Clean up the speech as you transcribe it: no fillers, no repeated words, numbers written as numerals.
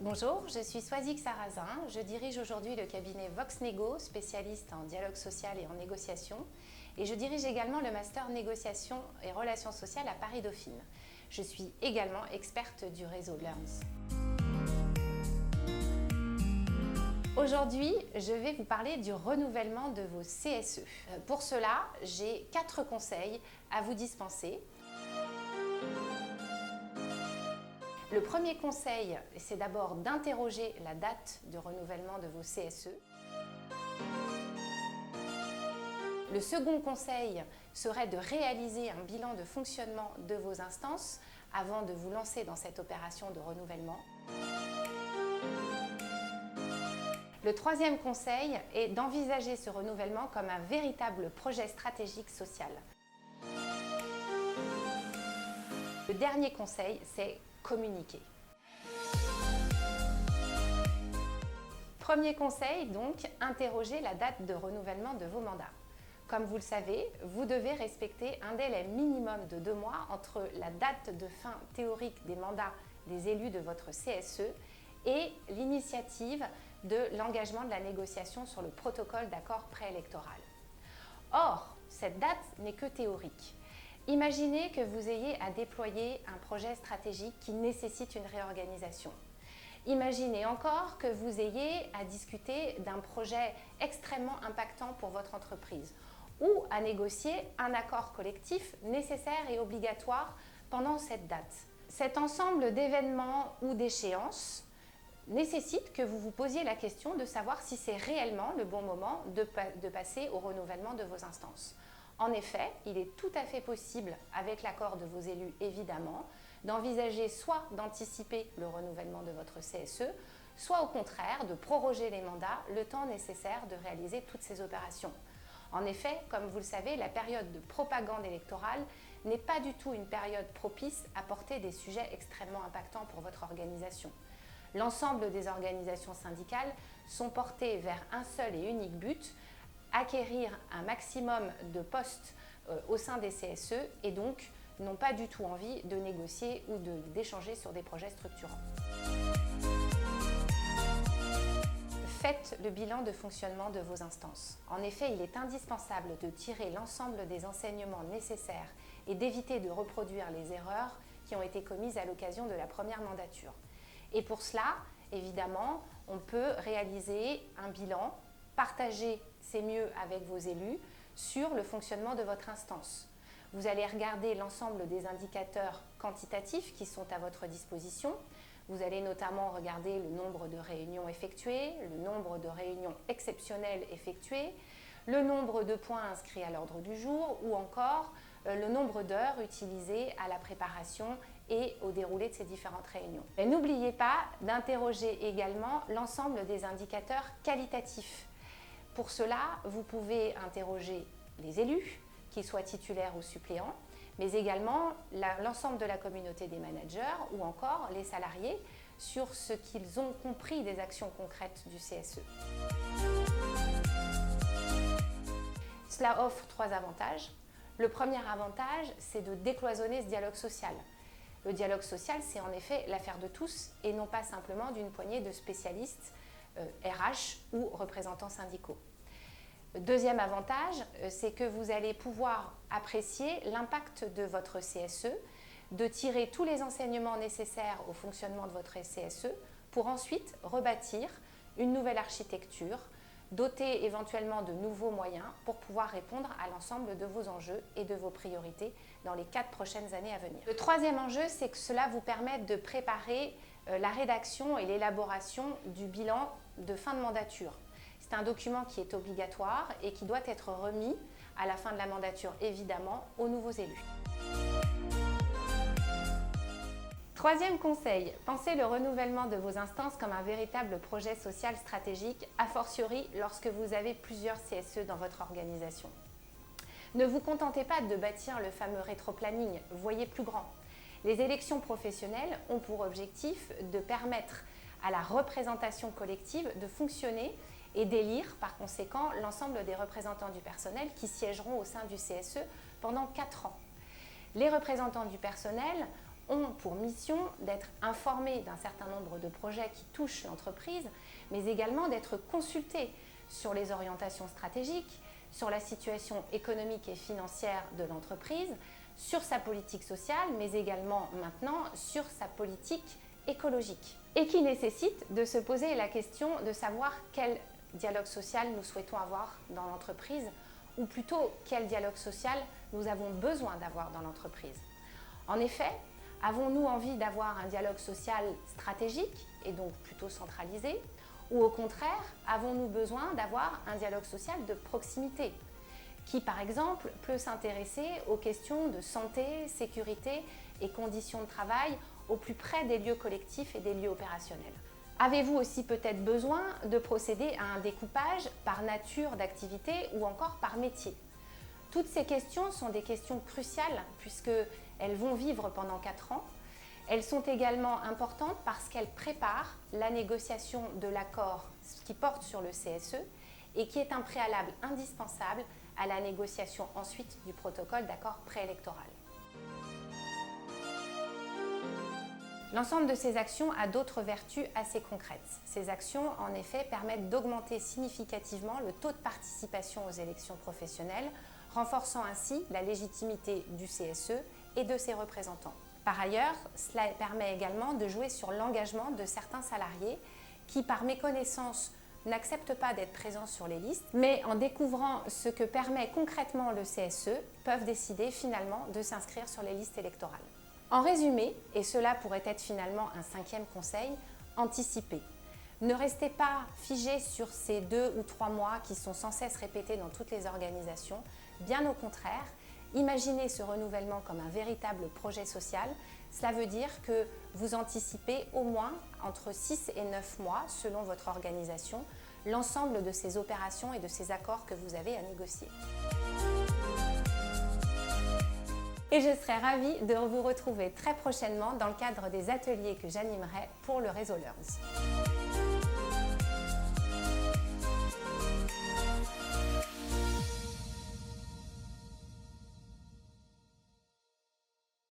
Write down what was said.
Bonjour, je suis Swazik Sarrazin. Je dirige aujourd'hui le cabinet VoxNégo, spécialiste en dialogue social et en négociation. Et je dirige également le master négociation et relations sociales à Paris Dauphine. Je suis également experte du réseau Learns. Aujourd'hui, je vais vous parler du renouvellement de vos CSE. Pour cela, j'ai 4 conseils à vous dispenser. Le premier conseil, c'est d'abord d'interroger la date de renouvellement de vos CSE. Le second conseil serait de réaliser un bilan de fonctionnement de vos instances avant de vous lancer dans cette opération de renouvellement. Le troisième conseil est d'envisager ce renouvellement comme un véritable projet stratégique social. Le dernier conseil, c'est communiquer. Premier conseil, donc, interrogez la date de renouvellement de vos mandats. Comme vous le savez, vous devez respecter un délai minimum de 2 mois entre la date de fin théorique des mandats des élus de votre CSE et l'initiative de l'engagement de la négociation sur le protocole d'accord préélectoral. Or, cette date n'est que théorique. Imaginez que vous ayez à déployer un projet stratégique qui nécessite une réorganisation. Imaginez encore que vous ayez à discuter d'un projet extrêmement impactant pour votre entreprise ou à négocier un accord collectif nécessaire et obligatoire pendant cette date. Cet ensemble d'événements ou d'échéances nécessite que vous vous posiez la question de savoir si c'est réellement le bon moment de passer au renouvellement de vos instances. En effet, il est tout à fait possible, avec l'accord de vos élus évidemment, d'envisager soit d'anticiper le renouvellement de votre CSE, soit au contraire de proroger les mandats le temps nécessaire de réaliser toutes ces opérations. En effet, comme vous le savez, la période de propagande électorale n'est pas du tout une période propice à porter des sujets extrêmement impactants pour votre organisation. L'ensemble des organisations syndicales sont portées vers un seul et unique but, acquérir un maximum de postes au sein des CSE et donc n'ont pas du tout envie de négocier ou d'échanger sur des projets structurants. Faites le bilan de fonctionnement de vos instances. En effet, il est indispensable de tirer l'ensemble des enseignements nécessaires et d'éviter de reproduire les erreurs qui ont été commises à l'occasion de la première mandature. Et pour cela, évidemment, on peut réaliser un bilan, partager, c'est mieux, avec vos élus sur le fonctionnement de votre instance. Vous allez regarder l'ensemble des indicateurs quantitatifs qui sont à votre disposition. Vous allez notamment regarder le nombre de réunions effectuées, le nombre de réunions exceptionnelles effectuées, le nombre de points inscrits à l'ordre du jour ou encore le nombre d'heures utilisées à la préparation et au déroulé de ces différentes réunions. Et n'oubliez pas d'interroger également l'ensemble des indicateurs qualitatifs. Pour cela, vous pouvez interroger les élus, qu'ils soient titulaires ou suppléants, mais également l'ensemble de la communauté des managers ou encore les salariés sur ce qu'ils ont compris des actions concrètes du CSE. Cela offre 3 avantages. Le premier avantage, c'est de décloisonner ce dialogue social. Le dialogue social, c'est en effet l'affaire de tous et non pas simplement d'une poignée de spécialistes RH ou représentants syndicaux. Le deuxième avantage, c'est que vous allez pouvoir apprécier l'impact de votre CSE, de tirer tous les enseignements nécessaires au fonctionnement de votre CSE pour ensuite rebâtir une nouvelle architecture, doter éventuellement de nouveaux moyens pour pouvoir répondre à l'ensemble de vos enjeux et de vos priorités dans les 4 prochaines années à venir. Le troisième enjeu, c'est que cela vous permet de préparer la rédaction et l'élaboration du bilan de fin de mandature. C'est un document qui est obligatoire et qui doit être remis à la fin de la mandature, évidemment, aux nouveaux élus. Troisième conseil, pensez le renouvellement de vos instances comme un véritable projet social stratégique, a fortiori lorsque vous avez plusieurs CSE dans votre organisation. Ne vous contentez pas de bâtir le fameux rétroplanning, voyez plus grand. Les élections professionnelles ont pour objectif de permettre à la représentation collective de fonctionner et d'élire par conséquent l'ensemble des représentants du personnel qui siégeront au sein du CSE pendant 4 ans. Les représentants du personnel ont pour mission d'être informés d'un certain nombre de projets qui touchent l'entreprise, mais également d'être consultés sur les orientations stratégiques, sur la situation économique et financière de l'entreprise, sur sa politique sociale, mais également maintenant sur sa politique écologique. Et qui nécessite de se poser la question de savoir quel dialogue social nous souhaitons avoir dans l'entreprise, ou plutôt quel dialogue social nous avons besoin d'avoir dans l'entreprise. En effet, avons-nous envie d'avoir un dialogue social stratégique et donc plutôt centralisé, ou au contraire, avons-nous besoin d'avoir un dialogue social de proximité qui, par exemple, peut s'intéresser aux questions de santé, sécurité et conditions de travail au plus près des lieux collectifs et des lieux opérationnels. Avez-vous aussi peut-être besoin de procéder à un découpage par nature d'activité ou encore par métier? Toutes ces questions sont des questions cruciales puisqu'elles vont vivre pendant 4 ans. Elles sont également importantes parce qu'elles préparent la négociation de l'accord qui porte sur le CSE et qui est un préalable indispensable à la négociation ensuite du protocole d'accord préélectoral. L'ensemble de ces actions a d'autres vertus assez concrètes. Ces actions, en effet, permettent d'augmenter significativement le taux de participation aux élections professionnelles, renforçant ainsi la légitimité du CSE et de ses représentants. Par ailleurs, cela permet également de jouer sur l'engagement de certains salariés qui, par méconnaissance, n'acceptent pas d'être présents sur les listes, mais en découvrant ce que permet concrètement le CSE, peuvent décider finalement de s'inscrire sur les listes électorales. En résumé, et cela pourrait être finalement un 5e conseil, anticipez. Ne restez pas figé sur ces 2 ou 3 mois qui sont sans cesse répétés dans toutes les organisations. Bien au contraire, imaginez ce renouvellement comme un véritable projet social. Cela veut dire que vous anticipez au moins entre 6 et 9 mois, selon votre organisation, l'ensemble de ces opérations et de ces accords que vous avez à négocier. Et je serai ravie de vous retrouver très prochainement dans le cadre des ateliers que j'animerai pour le réseau LEARNS.